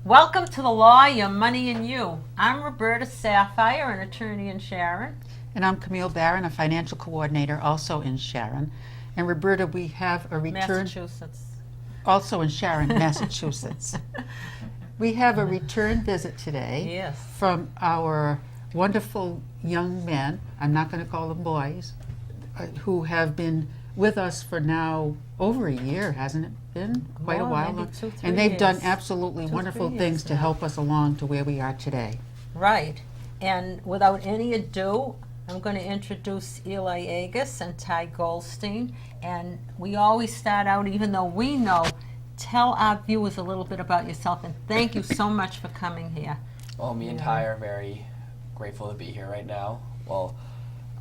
Welcome to the Law, Your Money, and You. I'm Roberta Sapphire, an attorney in Sharon. And I'm Camille Barron, a financial coordinator also in Sharon. And Roberta, we have a return... Massachusetts. Also in Sharon, Massachusetts. We have a return visit today. Yes. From our wonderful young men, I'm not going to call them boys, who have been with us for now over a year, hasn't it been? Quite a while. Maybe 2-3 and they've years. done absolutely wonderful things to help us along to where we are today. Right. And without any ado, I'm going to introduce Eli Agus and Ty Goldstein. And we always start out, even though we know, tell our viewers a little bit about yourself. And thank you so much for coming here. Well, me and Ty are very grateful to be here right now. Well,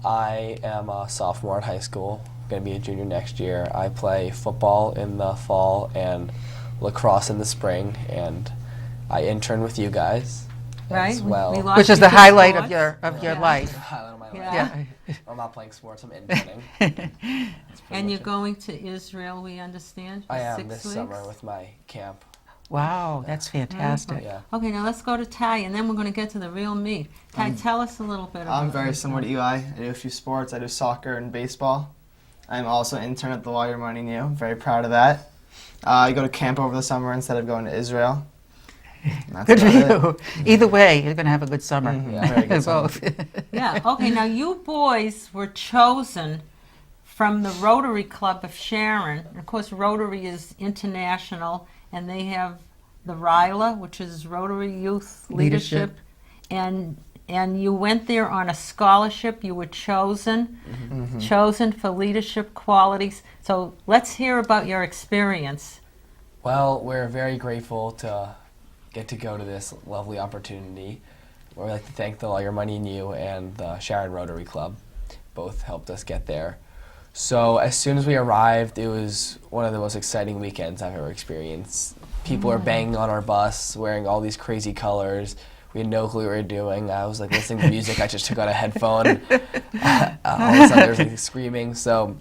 I am a sophomore in high school, going to be a junior next year. I play football in the fall and lacrosse in the spring, and I intern with you guys Right. as well. We lost Which is you the to highlight of sports. your life. Highlight of my life. Yeah. I'm not playing sports, I'm interning. That's pretty And you're much it. going to Israel, we understand, for I am 6 this weeks? summer with my camp. Wow, that's fantastic. Yeah. Okay, now let's go to Ty, and then we're going to get to the real meat. Ty, tell us a little bit about I'm very yourself. similar to Eli. I do a few sports. I do soccer and baseball. I'm also an intern at the Law, Your Money, and You. I'm very proud of that. I go to camp over the summer instead of going to Israel. And that's Good for about it. you. Either way, you're going to have a good summer. Mhm, very good summer. Both. Yeah, okay, now you boys were chosen from the Rotary Club of Sharon. And of course, Rotary is international, and they have the RYLA, which is Rotary Youth Leadership. And you went there on a scholarship. You were chosen, chosen for leadership qualities. So let's hear about your experience. Well, we're very grateful to get to go to this lovely opportunity. We'd like to thank the Law, Your Money, and You and the Sharon Rotary Club. Both helped us get there. So as soon as we arrived, it was one of the most exciting weekends I've ever experienced. People were banging on our bus, wearing all these crazy colors. We had no clue what we were doing. I was like listening to music. I just took out a headphone. All of a sudden there was like screaming. So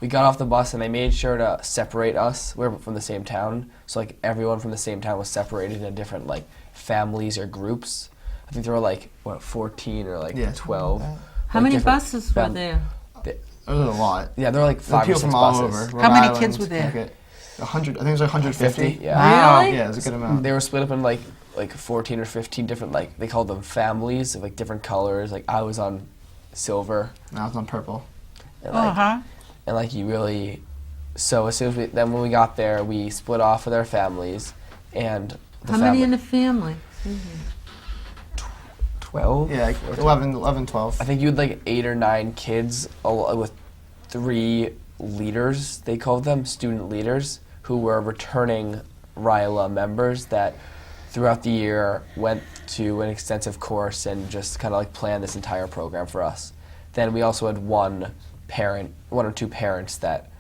we got off the bus and they made sure to separate us. We were from the same town. So like everyone from the same town was separated into different like families or groups. I think there were like, 14 or like Yeah. 12. How like, many different buses were there? There's a lot. Yeah, there were like There were 5 or people 6 from all buses. over. Rhode How many Island, kids were there? Connecticut. 100. I think it was like 150. 50, yeah. Wow. Really? Yeah, it was a good amount. They were split up in like 14 or 15 different, like they called them families of like different colors. Like I was on silver. And I was on purple. And, like, Uh-huh. and like you really, so as soon as then when we got there, we split off with our families, and the How many in the family? 12? Yeah, like 11, 12. I think you had like 8 or 9 kids with 3 leaders, they called them, student leaders, who were returning RYLA members that throughout the year went to an extensive course and just kind of like planned this entire program for us. Then we also had one or two parents that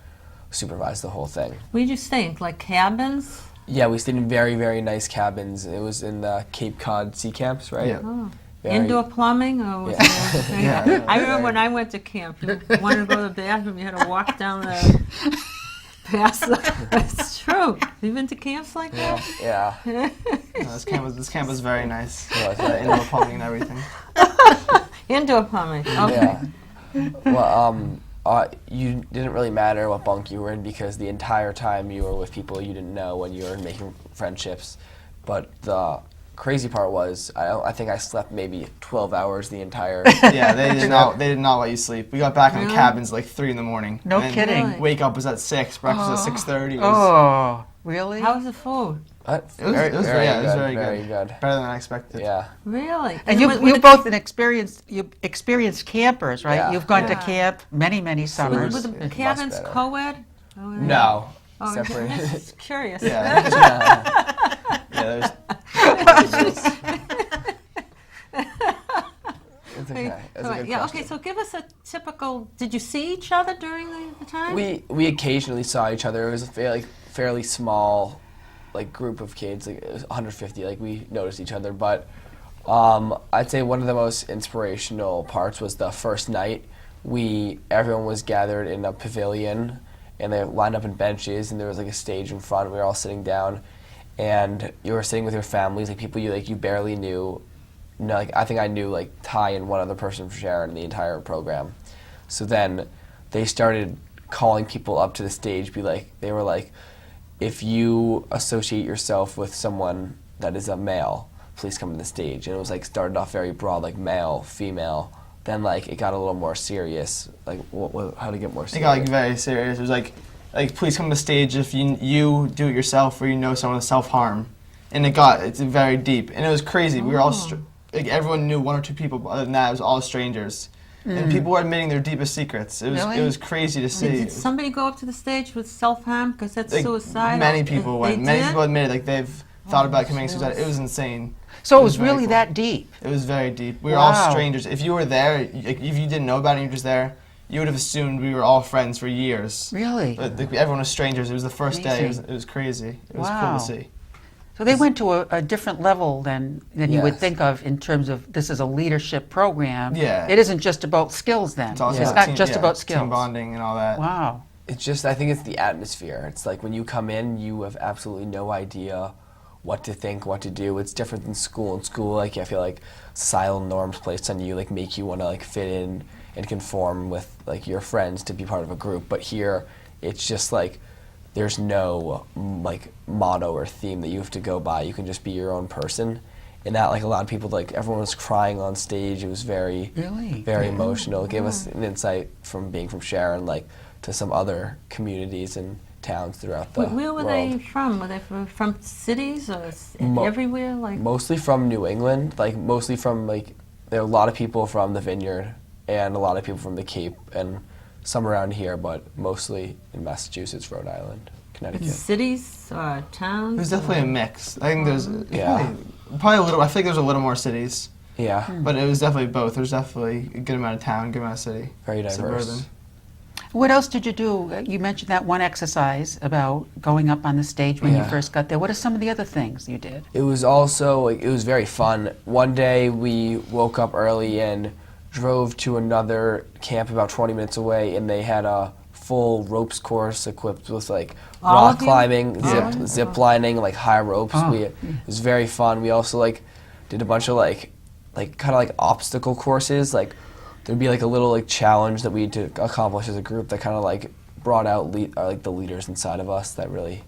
supervised the whole thing. Where'd you stay? Like cabins? Yeah, we stayed in very, very nice cabins. It was in the Cape Cod Sea Camps, right? Yeah. Oh. Very- Indoor plumbing? Or was Yeah. there, Yeah. I remember when I went to camp, you wanted to go to the bathroom, you had to walk down the past the, it's true. You been to camps like that? Yeah. No, this camp was very nice. It was. Indoor plumbing and everything. Indoor plumbing, okay. Yeah. Well, you didn't really matter what bunk you were in because the entire time you were with people you didn't know when you were making friendships. But the crazy part was, I think I slept maybe 12 hours the entire. Yeah, they did not let you sleep. We got back in the Really? cabins like 3 in the morning. No And kidding. Really? Wake up was at 6. Breakfast at 6:30. Oh, really? How was the food? It It was very very good. good. Better than I expected. Yeah. Really? And was you're the- both experienced campers, right? Yeah. You've gone to Yeah. camp many Were summers. the Much cabins better. co-ed? Oh, yeah. No. Oh, Separated. I'm just curious. Yeah. Yeah, It's okay. It was a good Yeah, question. okay, so give us a typical, did you see each other during the time? We occasionally saw each other. It was a fairly small, like group of kids. Like it was 150. Like we noticed each other, but I'd say one of the most inspirational parts was the first night. Everyone was gathered in a pavilion, and they lined up in benches, and there was like a stage in front. We were all sitting down, and you were sitting with your families, like people you barely knew. No, like I think I knew like Ty and one other person from Sharon the entire program. So then they started calling people up to the stage. They were like, if you associate yourself with someone that is a male, please come to the stage. And it was like started off very broad, like male, female. Then like it got a little more serious. Like how to get more It serious? got like very serious. It was like please come to the stage if you do it yourself or you know someone with self-harm. And it's very deep. And it was crazy. We were all, like everyone knew one or two people, but other than that, it was all strangers. And people were admitting their deepest secrets. It was Really? it was crazy to see. Did somebody go up to the stage with self-harm? Because that's Like, suicidal. many people went. They Many did? people admitted like they've thought about committing Jesus. suicide. It was insane. So it It was was very really cool. that deep. It was very deep. We were Wow. all strangers. If you were there, like, if you didn't know about it and you were just there, you would have assumed we were all friends for years. Really? But like, everyone was strangers. It was the first day. Amazing. It was crazy. It was cool Wow. to see. So they went to a different level than you would Yes. think of in terms of this is a leadership program. Yeah. It isn't just about skills then. It's also It's about not just about skills. team bonding and all that. Wow. It's just, I think it's the atmosphere. It's like when you come in, you have absolutely no idea what to think, what to do. It's different than school. In school, like I feel like societal norms placed on you, like make you want to like fit in and conform with like your friends to be part of a group. But here, it's just like there's no like motto or theme that you have to go by. You can just be your own person. And that like a lot of people, like everyone was crying on stage. It was very, Really? very emotional. It gave us an insight from being from Sharon, like to some other communities and towns throughout the Where were world. they from? Were they from cities or Mo- everywhere? Like Mostly from New England, like mostly from like there are a lot of people from the Vineyard and a lot of people from the Cape and some around here, but mostly in Massachusetts, Rhode Island, Connecticut. cities, towns? It was definitely a mix. I think there's Yeah. probably a little. I think there's a little more cities, Yeah, but it was definitely both. There's definitely a good amount of town, good amount of city. very diverse. Suburban. What else did you do? You mentioned that one exercise about going up on the stage when you Yeah. first got there. What are some of the other things you did? It was also like it was very fun. One day we woke up early and drove to another camp about 20 minutes away, and they had a full ropes course equipped with like All rock of you? climbing, Yeah. zip lining, like high ropes. Oh. It was very fun. We also like did a bunch of like kind of like obstacle courses. Like there'd be like a little like challenge that we had to accomplish as a group that kind of like brought out like the leaders inside of us that really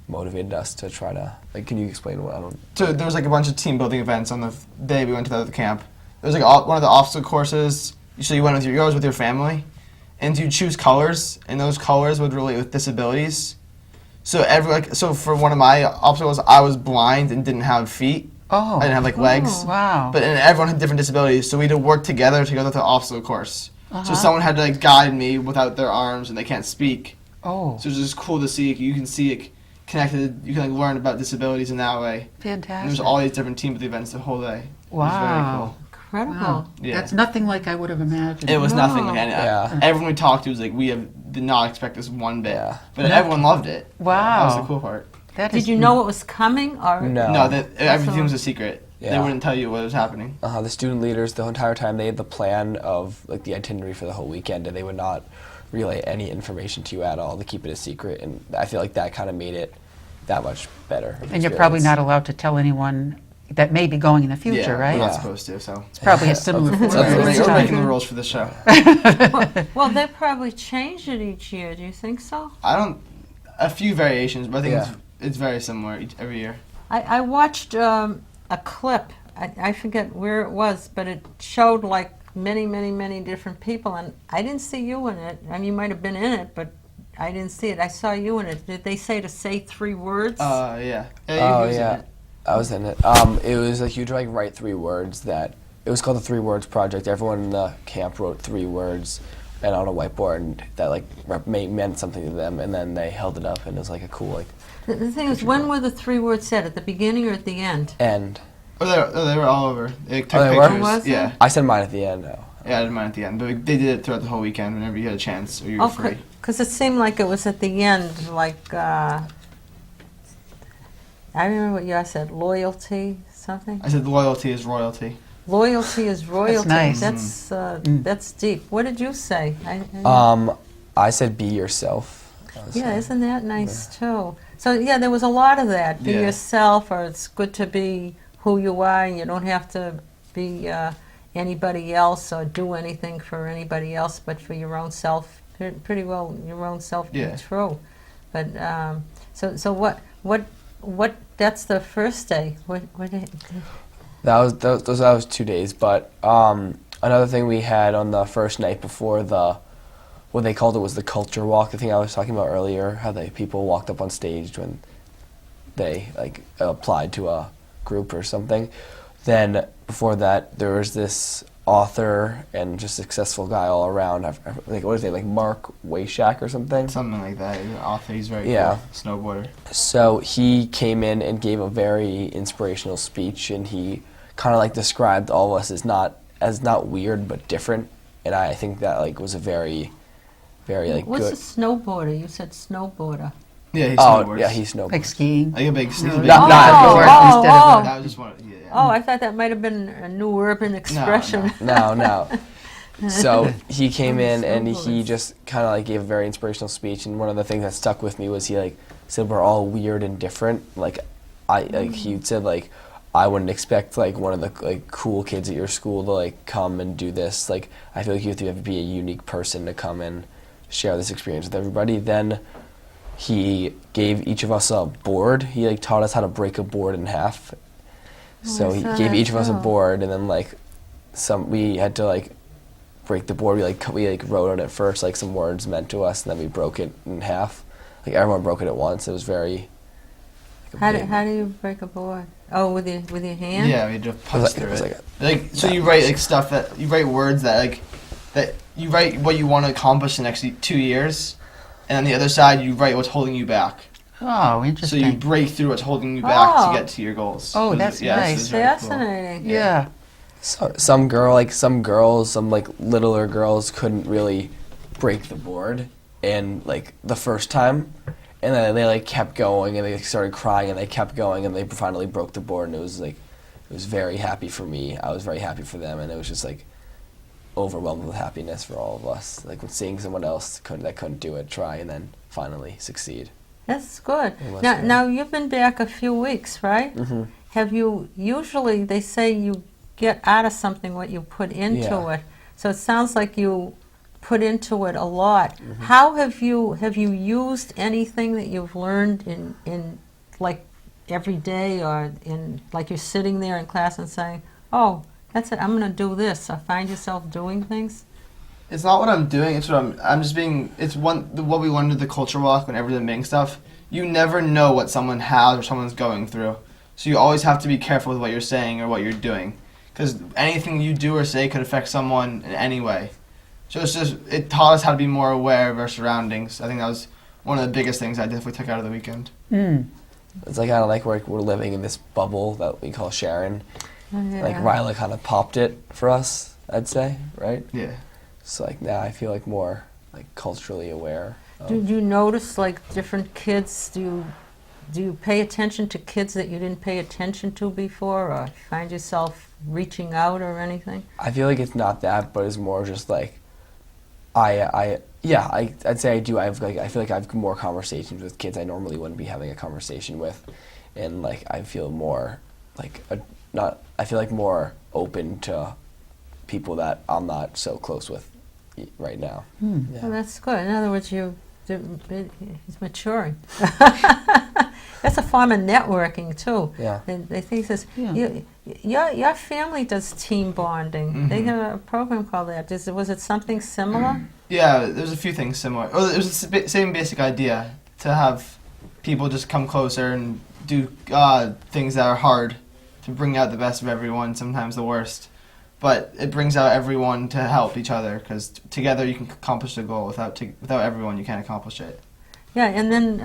motivated us to try to like. Can you explain what I don't? So there was like a bunch of team building events on the day we went to the other camp. There was like one of the obstacle courses. So you went with you always with your family, and you choose colors, and those colors would relate with disabilities. So so for one of my obstacles, I was blind and didn't have feet. Oh. I didn't have like legs. Wow. But and everyone had different disabilities, so we had to work together to go through the obstacle course. So someone had to like guide me without their arms, and they can't speak. Oh, So it's just cool to see. You can see it connected. You can like learn about disabilities in that way. And fantastic. there's all these different team events the whole day. It was very Wow. Incredible. Wow. Yeah. That's nothing like I would have imagined. cool. It was nothing. Wow. And Yeah. everyone we talked to was like, did not expect this one bit. Yeah. But everyone loved it. Wow. That was the cool part. That Did is you know what was coming? Or No. No, that everything was a secret. They Yeah. wouldn't tell you what was happening. The student leaders the entire time they had the plan of like the itinerary for the whole weekend, and they would not relay any information to you at all to keep it a secret. And I feel like that kind of made it that much better. of And you're probably experience. not allowed to tell anyone that may be going in the future, yeah, right? We're not Yeah. supposed to. So It's probably a similar That's format right. we're, this we're time. making the rules for the show. well, they probably changed it each year. Do you think so? A few variations, but I think Yeah. it's very similar every year. I watched a clip. I forget where it was, but it showed like many different people, and I didn't see you in it. I mean, you might have been in it, but I didn't see it. I saw you in it. Did they say to say 3 words? Yeah. Oh he was in yeah, it. I was in it. It was like you'd like write 3 words that it was called the 3 words project. Everyone in the camp wrote 3 words and on a whiteboard and that like meant something to them, and then they held it up, and it was like a cool like The thing is, when were the 3 words said? At the beginning or at the end? end. They were all over. They took they were? pictures. Was it? Yeah. I said mine at the end. Oh. Yeah, I did mine at the end, but they did it throughout the whole weekend whenever you had a chance or you were free. Because it seemed like it was at the end, like, I remember what you said, loyalty, something? I said loyalty is royalty. Loyalty is royalty. nice. That's deep. What did you say? I said be yourself. That was Yeah, fun. isn't that nice too? So yeah, there was a lot of that. Be Yeah. yourself, or it's good to be who you are, and you don't have to be anybody else or do anything for anybody else, but for your own self. Pretty well, your own self. Be Yeah. true. But so what? That's the first day. What? That was 2 days. But another thing we had on the first night before what they called it was the culture walk. The thing I was talking about earlier, how people walked up on stage when they like applied to a group or something. Then before that, there was this author and just successful guy all around. Like what is it, like Mark Wayshak or something? Something like that. He's an author. He's very Yeah. cool snowboarder. So he came in and gave a very inspirational speech, and he kind of like described all of us as not weird but different. And I think that like was a very like What's good. a snowboarder? You said snowboarder. Yeah, he Oh snowboards. yeah, he snowboards. Like skiing. like a big. He's a big Not- not- Board instead of That was just one. Yeah. Oh, I thought that might have been a new urban expression. No. So he came in and he Snowboards. just kind of like gave a very inspirational speech. And one of the things that stuck with me was he like said we're all weird and different. Like he said like I wouldn't expect like one of the like cool kids at your school to like come and do this. Like I feel like you have to be a unique person to come and share this experience with everybody. Then he gave each of us a board. He like taught us how to break a board in half. So I he saw gave that each of us a too. board, and then like we had to like break the board. We wrote on it first like some words meant to us, and then we broke it in half. Like everyone broke it at once. It was very. Like, How do you break a board? Oh, with your hand? Yeah, we just it punch was through like it. Like so, you write like stuff that you write words that you write what you want to accomplish in the next 2 years, and on the other side you write what's holding you back. Oh, So interesting. you break through what's holding you back Oh. to get to your goals. Oh, It was- that's yeah, nice. this is very cool. Fascinating. yeah. So, some girls, some like littler girls couldn't really break the board, and like the first time, and then they like kept going, and they started crying, and they kept going, and they finally broke the board, and it was very happy for me. I was very happy for them, and it was just like overwhelmed with happiness for all of us. Like when seeing someone else that couldn't do it try, and then finally succeed. That's good. It was Now, good. now you've been back a few weeks, right? Mm-hmm. Have you, usually they say you get out of something what you put into Yeah. it. So it sounds like you put into it a lot. How have you used anything that you've learned in like every day, or in like you're sitting there in class and saying, oh, that's it, I'm going to do this, or find yourself doing things? It's not what I'm doing. It's what I'm just being. It's what we learned at the culture walk whenever they're making stuff. You never know what someone has or someone's going through, so you always have to be careful with what you're saying or what you're doing, because anything you do or say could affect someone in any way. So it taught us how to be more aware of our surroundings. I think that was one of the biggest things I definitely took out of the weekend. Mm. It's like kind of like we're living in this bubble that we call Sharon. Like Yeah. RYLA kind of popped it for us, I'd say, right? Yeah. So like now I feel like more like culturally aware. Do you notice like different kids? Do you pay attention to kids that you didn't pay attention to before, or find yourself reaching out or anything? I feel like it's not that, but it's more just like I'd say I do. I feel like I have more conversations with kids I normally wouldn't be having a conversation with, and like I feel more like I feel like more open to people that I'm not so close with right now. Hmm. Yeah. Well, that's good. In other words, he's maturing. That's a form of networking too. Yeah. They think this. Yeah. Your family does team bonding. They have a program called that. Was it something similar? Yeah, there's a few things similar. Oh, it was the same basic idea, to have people just come closer and do things that are hard, to bring out the best of everyone, sometimes the worst. But it brings out everyone to help each other, because together you can accomplish the goal. Without everyone, you can't accomplish it. Yeah, and then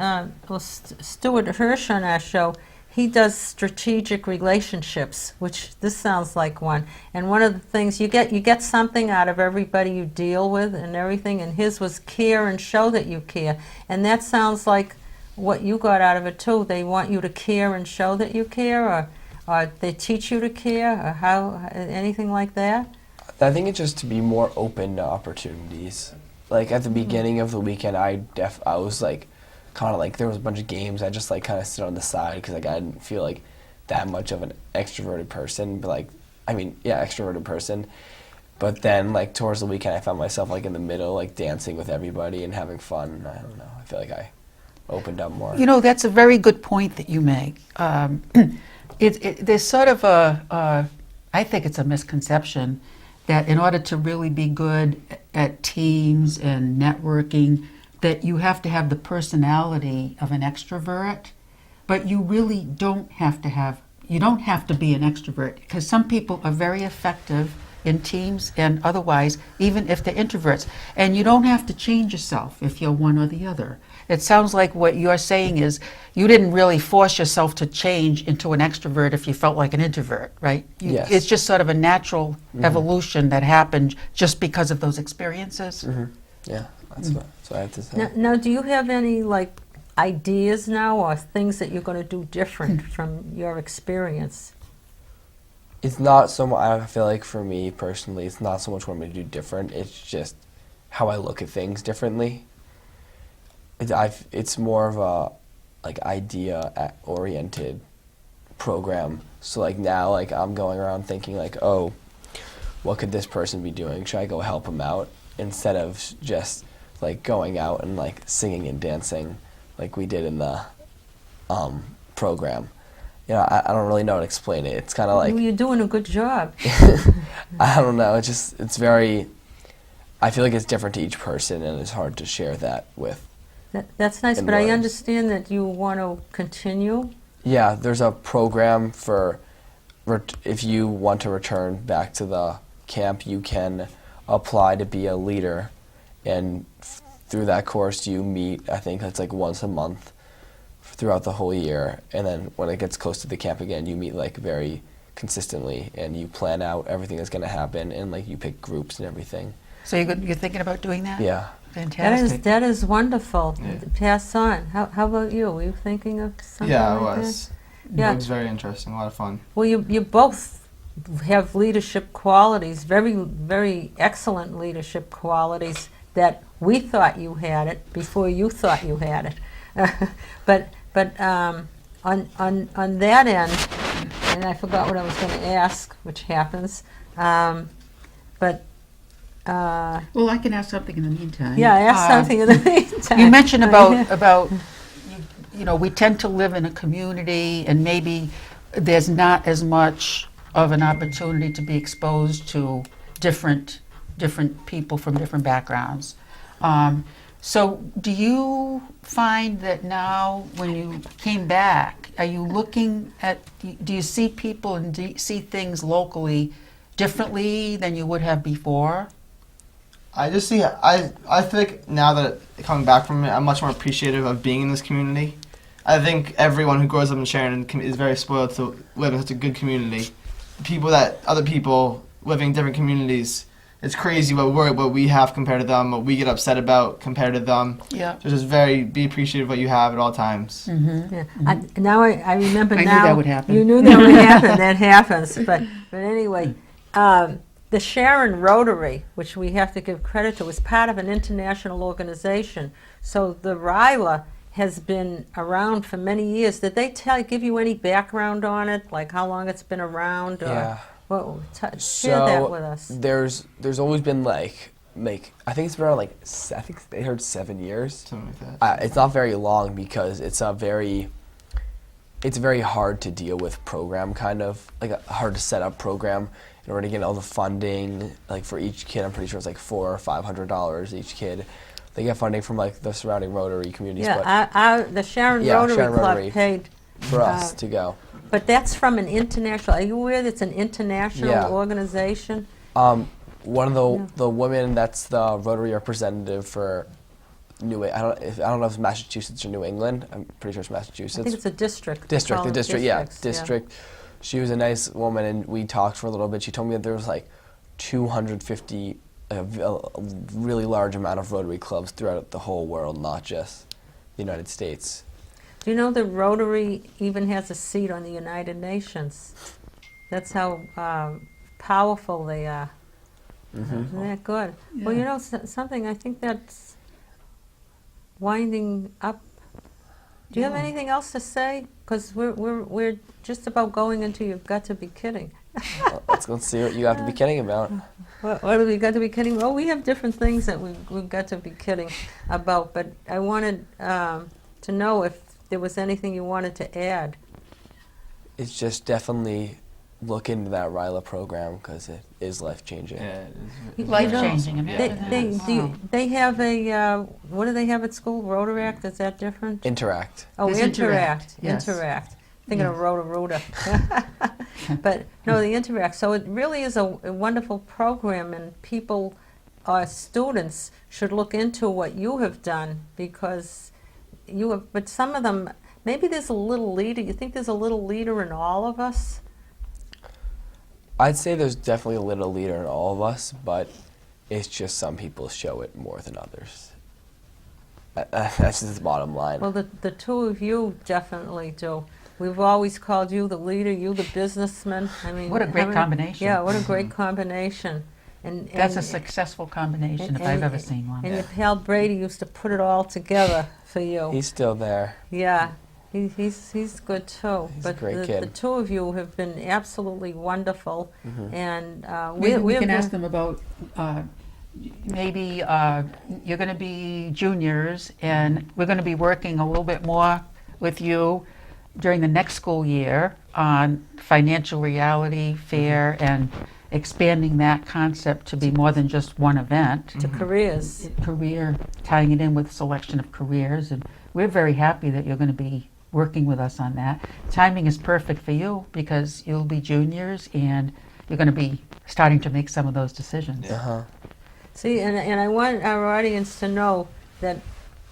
Stuart Hirsch on our show, he does strategic relationships, which this sounds like one. And one of the things you get something out of everybody you deal with and everything. And his was care and show that you care. And that sounds like what you got out of it too. They want you to care and show that you care, or they teach you to care, or how anything like that. I think it's just to be more open to opportunities. Like at the beginning of the weekend, I was like kind of like there was a bunch of games. I just like kind of sit on the side because like I didn't feel like that much of an extroverted person. But like, I mean, yeah, extroverted person. But then like towards the weekend, I found myself like in the middle, like dancing with everybody and having fun. I don't know. I feel like I opened up more. You know, that's a very good point that you make. There's sort of I think it's a misconception that in order to really be good at teams and networking, that you have to have the personality of an extrovert, but you really don't have to be an extrovert, because some people are very effective in teams and otherwise, even if they're introverts. And you don't have to change yourself if you're one or the other. It sounds like what you're saying is you didn't really force yourself to change into an extrovert if you felt like an introvert, right? Yes. It's just sort of a natural evolution that happened just because of those experiences. Yeah, that's what I have to say. Now, do you have any like ideas now or things that you're going to do different from your experience? It's not so much, I feel like for me personally, it's not so much what I'm going to do different. It's just how I look at things differently. It's more of a like idea oriented program. So like now like I'm going around thinking like, oh, what could this person be doing? Should I go help them out? Instead of just like going out and like singing and dancing like we did in the program. You know, I don't really know how to explain it. It's kind of like... You're doing a good job. I don't know. It's very... I feel like it's different to each person, and it's hard to share that with. That's nice, in but I words. understand that you want to continue. Yeah, there's a program for... if you want to return back to the camp, you can apply to be a leader, and through that course you meet, I think that's like once a month, throughout the whole year, and then when it gets close to the camp again, you meet like very consistently, and you plan out everything that's going to happen, and like you pick groups and everything. So you're thinking about doing that? Yeah. Fantastic. That is wonderful. Yeah. Pass on. How about you? Were you thinking of something Yeah, I like was. Yeah. It was very interesting, a lot of fun. Well, you both have leadership qualities, very, very excellent leadership qualities that we thought you had it before you thought you had it. But on that end, and I forgot what I was going to ask, which happens, but Well, I can ask something in the meantime. yeah, I asked something in the meantime. You mentioned about you know, we tend to live in a community, and maybe there's not as much of an opportunity to be exposed to different people from different backgrounds. So do you find that now when you came back, are you looking at, do you see people and do you see things locally differently than you would have before? I just see, I think now that coming back from it, I'm much more appreciative of being in this community. I think everyone who grows up in Sharon is very spoiled to live in such a good community. Other people living in different communities, it's crazy what we have compared to them, what we get upset about compared to them. Yeah. So just be appreciative of what you have at all times. Yeah. Now I remember I now. knew that would happen. You knew that would happen. That happens. But anyway, the Sharon Rotary, which we have to give credit to, is part of an international organization. So the RYLA has been around for many years. Did they give you any background on it, like how long it's been around? Or Yeah. Share that with us. There's always been like I think it's been around like I think they heard 7 years. Something like that. It's not very long because it's a very hard to deal with program, kind of like a hard to set up program in order to get all the funding. Like for each kid, I'm pretty sure it's like $400 or $500 each kid. They get funding from like the surrounding Rotary communities. Yeah, the Sharon Rotary Sharon Club Rotary. paid. For us to go. But that's from an international. Are you aware that's an international Yeah. organization? One of the women that's the Rotary representative for I don't know if it's Massachusetts or New England. I'm pretty sure it's Massachusetts. I think it's a district. District, They the call it district, yeah, districts, district. She was a nice woman, and we talked for a little bit. She told me that there was like 250, a really large amount of Rotary clubs throughout the whole world, not just the United States. Do you know that Rotary even has a seat on the United Nations? That's how powerful they are. Isn't that good? Well, you know something, I think that's winding up Do you have anything else to say? Because we're just about going into You've Got to Be Kidding. Let's see what you have to be kidding about. What have we got to be kidding? Well, we have different things that we've got to be kidding about, but I wanted to know if there was anything you wanted to add. It's just definitely look into that RYLA program because it is life-changing. Yeah, Life-changing. They have a, what do they have at school? Rotaract? Is that different? Interact. Oh, There's Interact. Yes. Interact. Thinking of Roto-Rooter. But no, the Interact. So it really is a wonderful program, and people, students, should look into what you have done because you have. But some of them, maybe there's a little leader. You think there's a little leader in all of us? I'd say there's definitely a little leader in all of us, but it's just some people show it more than others. That's just the bottom line. Well, the two of you definitely do. We've always called you the leader, you the businessman. I mean, What a great combination. Yeah, what a great combination. And That's a successful combination if I've ever seen one. And your pal Brady used to put it all together for you. He's still there. Yeah, he's good too. He's but a great the kid. two of you have been absolutely wonderful, and Maybe we have can been- ask them about maybe you're going to be juniors, and we're going to be working a little bit more with you during the next school year on financial reality fair and expanding that concept to be more than just one event. to careers. Career, tying it in with selection of careers, and we're very happy that you're going to be working with us on that. Timing is perfect for you because you'll be juniors and you're going to be starting to make some of those decisions. Uh-huh. See, and I want our audience to know that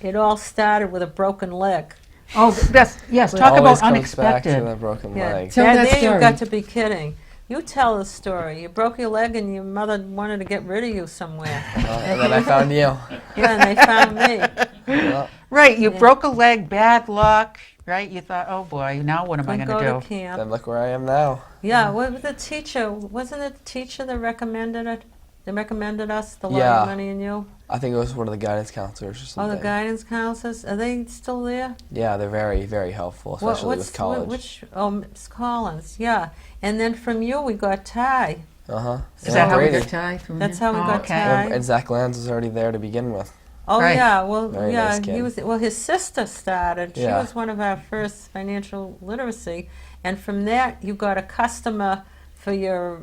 it all started with a broken leg. Oh, that's, yes, talk Always about comes back to unexpected. the broken Yeah, leg. Tell that there story. you've got to be kidding. You tell the story. You broke your leg and your mother wanted to get rid of you somewhere. And then I found you. Yeah, and they found me. Well, Right, you Yeah. broke a leg, bad luck, right? You thought, oh boy, now what am I Couldn't going go to to do? camp. then look where I am now. Yeah, what was the teacher? Wasn't it the teacher that recommended it? They recommended us, the Yeah. Lottie Money and you? I think it was one of the guidance counselors or Oh, something. the guidance counselors? Are they still there? Yeah, they're very, very helpful, especially with college. Miss Collins, yeah. And then from you we got Ty. Uh-huh. Is that how we Brady. got Ty? From That's here? how we Oh, got okay. Ty. And Zach Lanz was already there to begin with. Oh Right. yeah, well Very yeah, nice kid. he was. Well, his sister started. She Yeah. was one of our first financial literacy, and from that you got a customer for your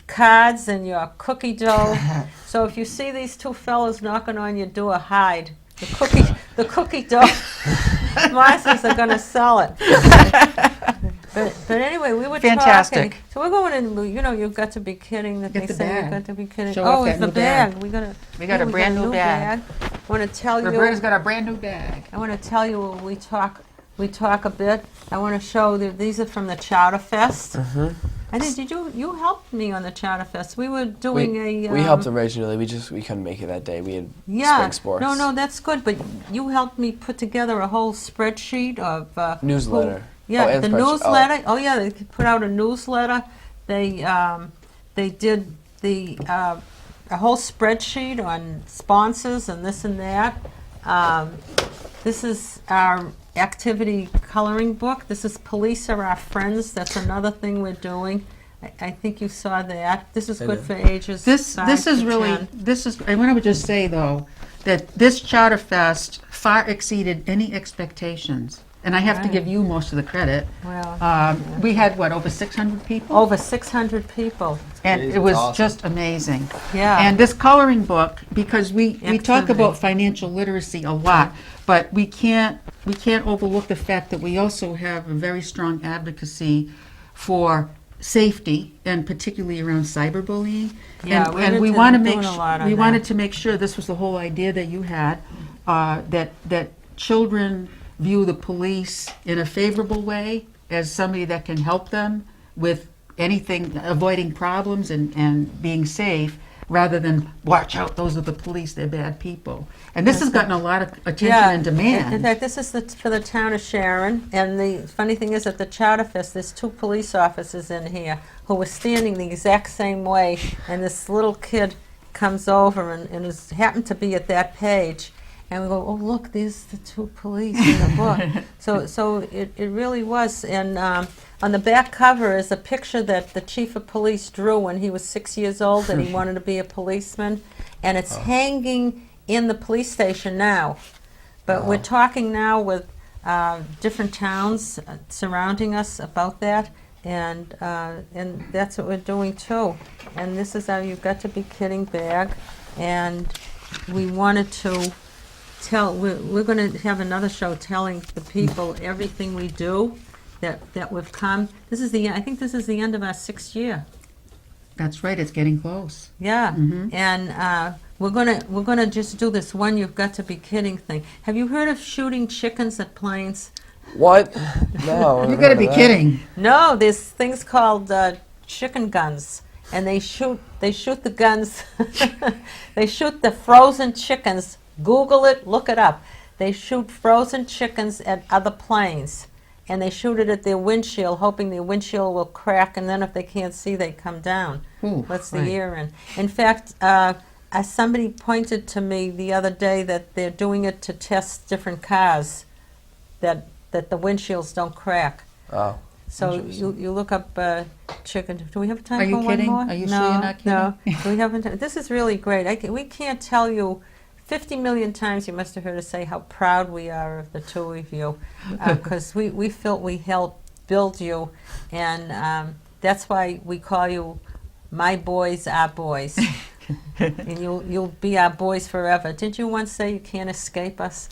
cards and your cookie dough. So if you see these two fellows knocking on your door, hide. The cookie dough. Marcy's are gonna sell it. But anyway, we were Fantastic. talking. So we're going in. You know, you've got to be kidding that Get they the say bag. you've got to be kidding. Show off Oh, it's that the new bag. bag. We got a brand new bag. I want to tell you. Roberta's got a brand new bag. I want to tell you when we talk a bit. I want to show that these are from the Chowder Fest. Mm-hmm. I think you helped me on the Chowder Fest. We were doing We helped originally. We couldn't make it that day. We had spring sports. No, that's good. But you helped me put together a whole spreadsheet of Newsletter. Yeah, Oh, and the spreadsheet. newsletter. Oh. yeah, they put out a newsletter. They did a whole spreadsheet on sponsors and this and that. This is our activity coloring book. This is Police Are Our Friends. That's another thing we're doing. I think you saw that. This is I good did. for ages. This 5 is to really 10. I want to just say though that this Charter Fest far exceeded any expectations, and I have to Right. give you most of the credit. Well, We had over 600 people, over 600 people. and Jeez, it was that's awesome. just amazing. Yeah. And this coloring book, because we talk Activity. about financial literacy a lot, but we can't overlook the fact that we also have a very strong advocacy for safety, and particularly around cyberbullying. Yeah, and, we're and we into want to doing make a lot on we that. wanted to make sure this was the whole idea that you had, that children view the police in a favorable way as somebody that can help them with anything, avoiding problems and being safe, rather than watch out, those are the police, they're bad people. And this has gotten a lot of attention and demand. In fact, this is for the town of Sharon, and the funny thing is at the Chowder Fest, there's 2 police officers in here who were standing the exact same way, and this little kid comes over and happened to be at that page, And we go, oh, look, these are the two police in the book. So it really was. And on the back cover is a picture that the chief of police drew when he was 6 years old and he wanted to be a policeman. And it's hanging in the police station now. But we're talking now with different towns surrounding us about that. And that's what we're doing too. And this is our You've Got to Be Kidding bag. And we wanted to we're going to have another show telling the people everything we do that we've come. I think this is the end of our 6th year. That's right. It's getting close. Yeah, and we're gonna just do this one You've Got to Be Kidding thing. Have you heard of shooting chickens at planes? What? No. You got to be kidding. No, there's things called chicken guns, and they shoot the guns. They shoot the frozen chickens. Google it, look it up. They shoot frozen chickens at other planes, and they shoot it at their windshield, hoping their windshield will crack, and then if they can't see, they come down. Ooh, What's the right. year in? In fact, somebody pointed to me the other day that they're doing it to test different cars, that the windshields don't crack. Oh. So you look up chicken. Do we have time Are you for kidding? one more? Are you no, sure you're not No, we haven't. This is really great. We can't tell you 50 million times. You must have heard us say how proud we are of the two of you, because we felt we helped build you, and that's why we call you my boys, our boys. And you'll be our boys forever. Didn't you once say you can't escape us?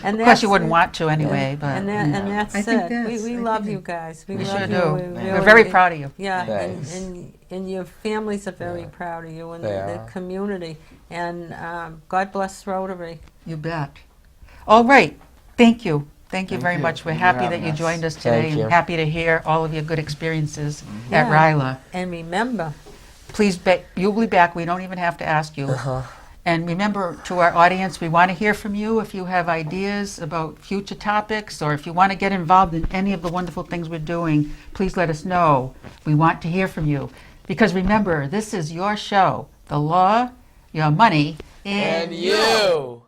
And Of course, you wouldn't want to anyway, but and that's I it. think that's- We I love think you guys. We we love sure you. do. We We're very proud of you. Yeah, Thanks. and your families are very proud of you, and They the are. community. And God bless Rotary. You bet. All right. Thank you. Thank you Thank very you. much. We're Thank you for happy that having you us. joined us today Thank you. and happy to hear all of your good experiences at Yeah. RYLA. And remember, Please, you'll be back. We don't even have to ask you. And remember, to our audience, we want to hear from you if you have ideas about future topics or if you want to get involved in any of the wonderful things we're doing, please let us know. We want to hear from you. Because remember, this is your show, the law, your money, And you.